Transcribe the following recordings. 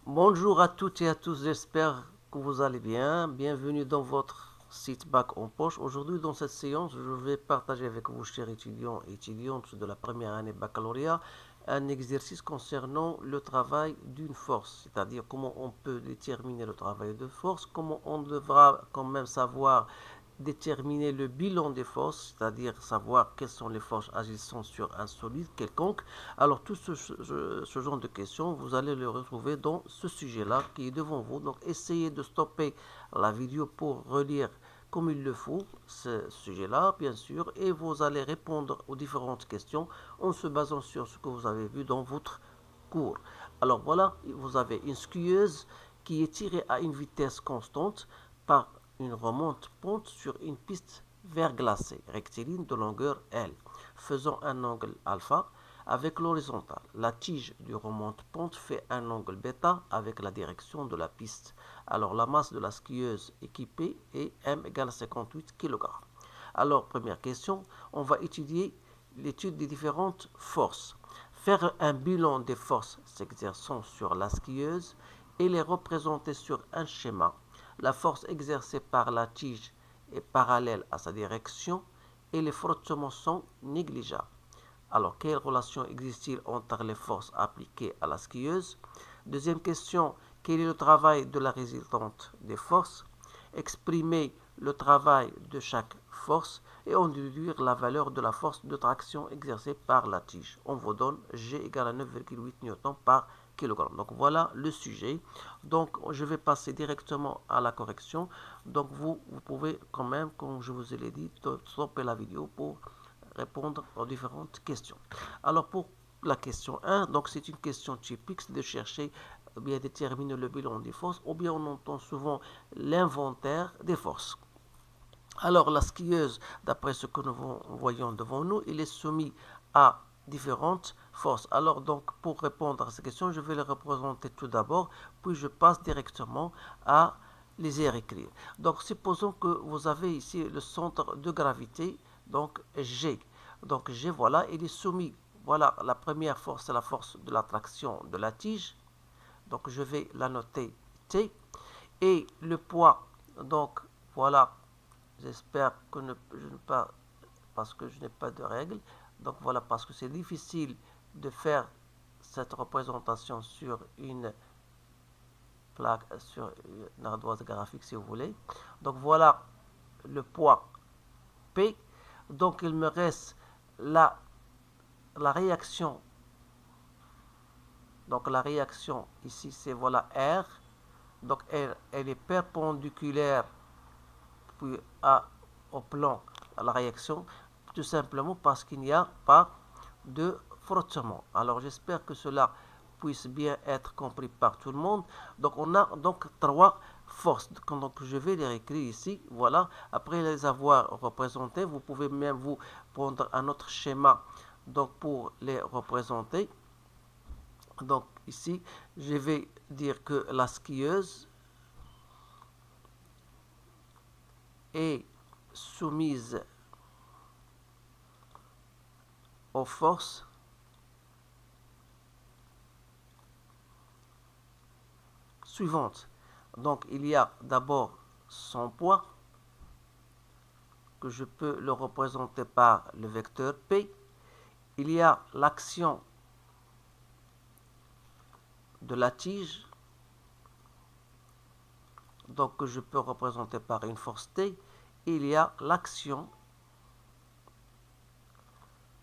Bonjour à toutes et à tous, j'espère que vous allez bien. Bienvenue dans votre site Bac en poche. Aujourd'hui, dans cette séance, je vais partager avec vous, chers étudiants et étudiantes de la première année baccalauréat, un exercice concernant le travail d'une force, c'est-à-dire comment on peut déterminer le travail de force, comment on devra quand même savoir déterminer le bilan des forces, c'est-à-dire savoir quelles sont les forces agissant sur un solide quelconque. Alors tout ce genre de questions, vous allez le retrouver dans ce sujet-là qui est devant vous. Donc essayez de stopper la vidéo pour relire comme il le faut ce sujet-là, bien sûr, et vous allez répondre aux différentes questions en se basant sur ce que vous avez vu dans votre cours. Alors voilà, vous avez une skieuse qui est tirée à une vitesse constante par une remonte-pente sur une piste verglacée rectiligne de longueur L, faisant un angle alpha avec l'horizontale. La tige du remonte-pente fait un angle bêta avec la direction de la piste. Alors la masse de la skieuse équipée est M égale 58 kg. Alors première question, on va étudier l'étude des différentes forces. Faire un bilan des forces s'exerçant sur la skieuse et les représenter sur un schéma. La force exercée par la tige est parallèle à sa direction et les frottements sont négligeables. Alors, quelle relation existe-t-il entre les forces appliquées à la skieuse? Deuxième question, quel est le travail de la résultante des forces? Exprimer le travail de chaque force et en déduire la valeur de la force de traction exercée par la tige. On vous donne G égale à 9,8 newtons par kilogramme. Donc voilà le sujet. Donc je vais passer directement à la correction. Donc vous pouvez quand même, comme je vous l'ai dit, stopper la vidéo pour répondre aux différentes questions. Alors pour la question 1, donc c'est une question typique de chercher bien déterminer le bilan des forces, ou bien on entend souvent l'inventaire des forces. Alors la skieuse, d'après ce que nous voyons devant nous, il est soumis à différentes forces. Alors donc pour répondre à ces questions, je vais les représenter tout d'abord, puis je passe directement à les y écrire. Donc supposons que vous avez ici le centre de gravité, donc G. Donc G, voilà, il est soumis. Voilà, la première force, c'est la force de l'attraction de la tige. Donc je vais la noter T. Et le poids, donc voilà, j'espère que je ne pas, parce que je n'ai pas de règles. Donc voilà, parce que c'est difficile de faire cette représentation sur une plaque, sur une ardoise graphique si vous voulez. Donc voilà le poids P. Donc il me reste la, la réaction. Donc la réaction ici c'est voilà R. Donc elle est perpendiculaire puis au plan à la réaction, tout simplement parce qu'il n'y a pas de frottement. Alors j'espère que cela puisse bien être compris par tout le monde. Donc on a donc trois forces. Donc je vais les écrire ici. Voilà. Après les avoir représentés, vous pouvez même vous prendre un autre schéma donc pour les représenter. Donc ici, je vais dire que la skieuse est soumise aux forces suivantes. Donc il y a d'abord son poids, que je peux le représenter par le vecteur P. Il y a l'action de la tige, donc que je peux représenter par une force T. Il y a l'action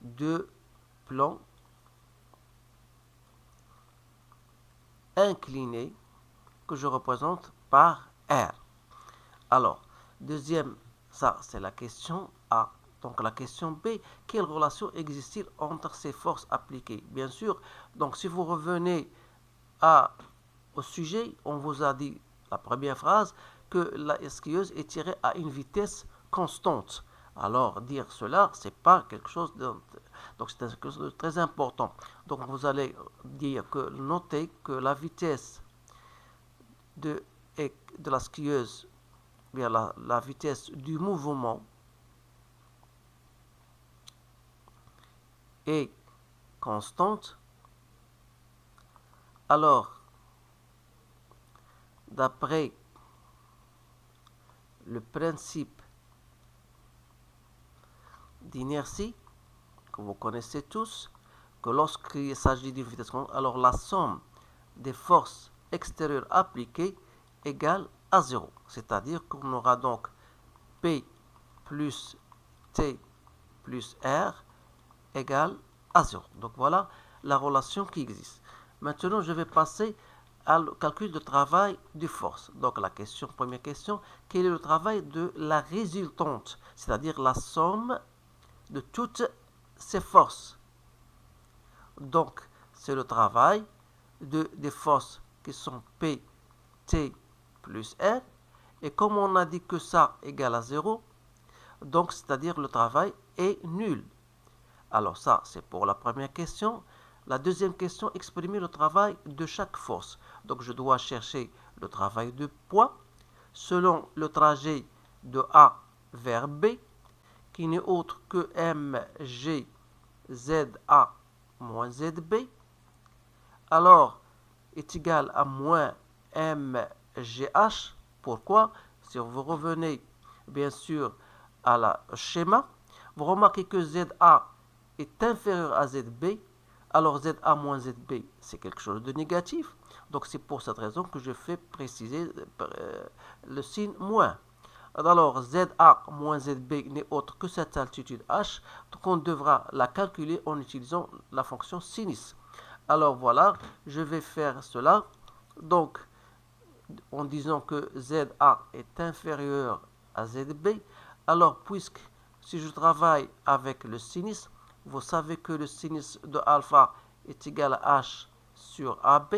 de plan incliné que je représente par R. Alors, deuxième, ça c'est la question A. Donc la question B, quelle relation existe-t-il entre ces forces appliquées? Bien sûr, donc si vous revenez au sujet, on vous a dit, la première phrase, que la skieuse est tirée à une vitesse constante. Alors dire cela, c'est pas quelque chose de, donc c'est quelque chose de très important. Donc vous allez dire que notez que la vitesse de, de la skieuse, bien la vitesse du mouvement est constante. Alors d'après le principe d'inertie que vous connaissez tous, que lorsqu'il s'agit d'une vitesse constante, alors la somme des forces extérieures appliquées égale à 0. C'est-à-dire qu'on aura donc P plus T plus R égale à 0. Donc voilà la relation qui existe. Maintenant, je vais passer au calcul de travail de force. Donc la première question, quel est le travail de la résultante, c'est-à-dire la somme de toutes ces forces. Donc c'est le travail des forces qui sont P, T plus R. Et comme on a dit que ça égale à 0, donc c'est-à-dire le travail est nul. Alors ça, c'est pour la première question. La deuxième question, exprimer le travail de chaque force. Donc je dois chercher le travail de poids selon le trajet de A vers B, qui n'est autre que mgza moins zb. Alors, est égal à moins mgh. Pourquoi? Si vous revenez bien sûr à la schéma, vous remarquez que za est inférieur à zb. Alors za moins zb, c'est quelque chose de négatif. Donc c'est pour cette raison que je fais préciser le signe moins. Alors za moins zb n'est autre que cette altitude h. Donc on devra la calculer en utilisant la fonction sinus. Alors voilà, je vais faire cela. Donc en disant que za est inférieur à zb, alors puisque si je travaille avec le sinus, vous savez que le sinus de alpha est égal à h sur ab,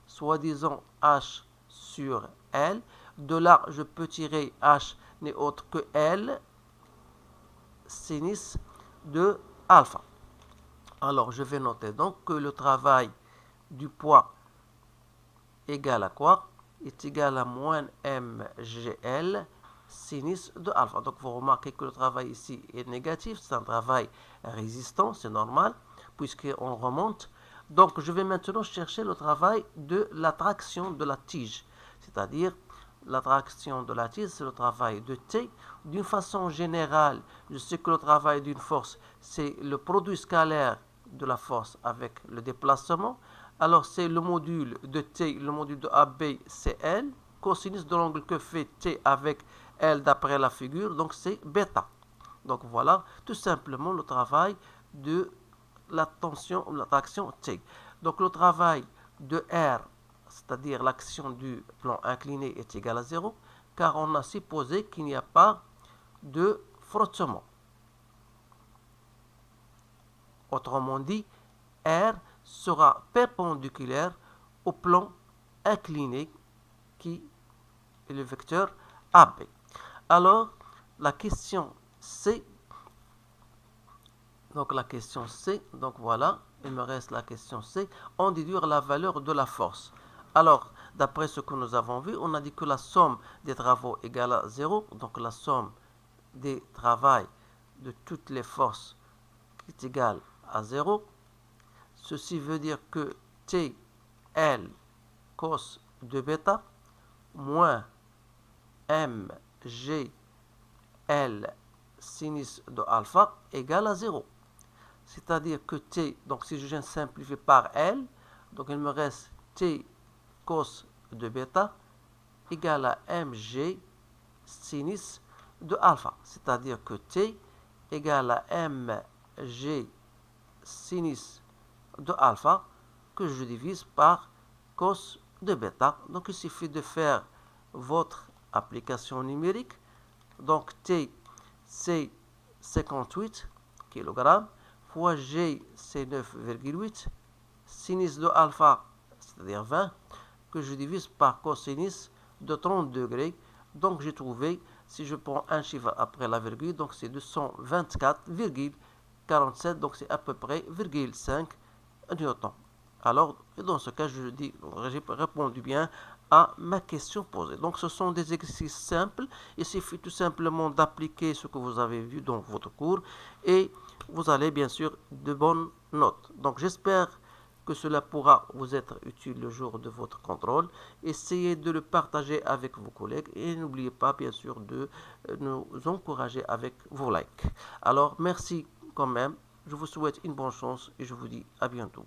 soit disant h sur l. De là, je peux tirer h n'est autre que l sinus de alpha. Alors, je vais noter donc que le travail du poids égal à quoi? Est égal à moins mgl sinus de alpha. Donc, vous remarquez que le travail ici est négatif. C'est un travail résistant, c'est normal, puisqu'on remonte. Donc, je vais maintenant chercher le travail de l'attraction de la tige. C'est-à-dire, l'attraction de la tige, c'est le travail de T. D'une façon générale, je sais que le travail d'une force, c'est le produit scalaire de la force avec le déplacement. Alors, c'est le module de T, le module de AB, c'est L. Cosinus de l'angle que fait T avec L d'après la figure, donc c'est bêta. Donc voilà, tout simplement le travail de la tension, l'attraction T. Donc le travail de R, c'est-à-dire l'action du plan incliné, est égal à 0, car on a supposé qu'il n'y a pas de frottement. Autrement dit, R sera perpendiculaire au plan incliné qui est le vecteur AB. Alors, la question C. Donc voilà, il me reste la question C. En déduire la valeur de la force. Alors, d'après ce que nous avons vu, on a dit que la somme des travaux égale à 0. Donc la somme des travaux de toutes les forces est égale à 0. Ceci veut dire que T, L, cos de bêta, moins M, G, L, sinus de alpha, égale à 0. C'est-à-dire que T, donc si je viens simplifier par L, donc il me reste T, cos de bêta, égale à MG, sinus de alpha. C'est-à-dire que T égale à MG, sinus de alpha, que je divise par cos de bêta. Donc il suffit de faire votre application numérique. Donc T c'est 58 kg fois G c'est 9,8, sinus de alpha c'est-à-dire 20, que je divise par cosinus de 30 degrés. Donc j'ai trouvé, si je prends un chiffre après la virgule, donc c'est 224,47, donc c'est à peu près 0,5 newton. Alors, dans ce cas, je dis, j'ai répondu bien à ma question posée. Donc, ce sont des exercices simples. Il suffit tout simplement d'appliquer ce que vous avez vu dans votre cours et vous allez bien sûr de bonnes notes. Donc, j'espère que cela pourra vous être utile le jour de votre contrôle. Essayez de le partager avec vos collègues et n'oubliez pas bien sûr de nous encourager avec vos likes. Alors merci quand même, je vous souhaite une bonne chance et je vous dis à bientôt.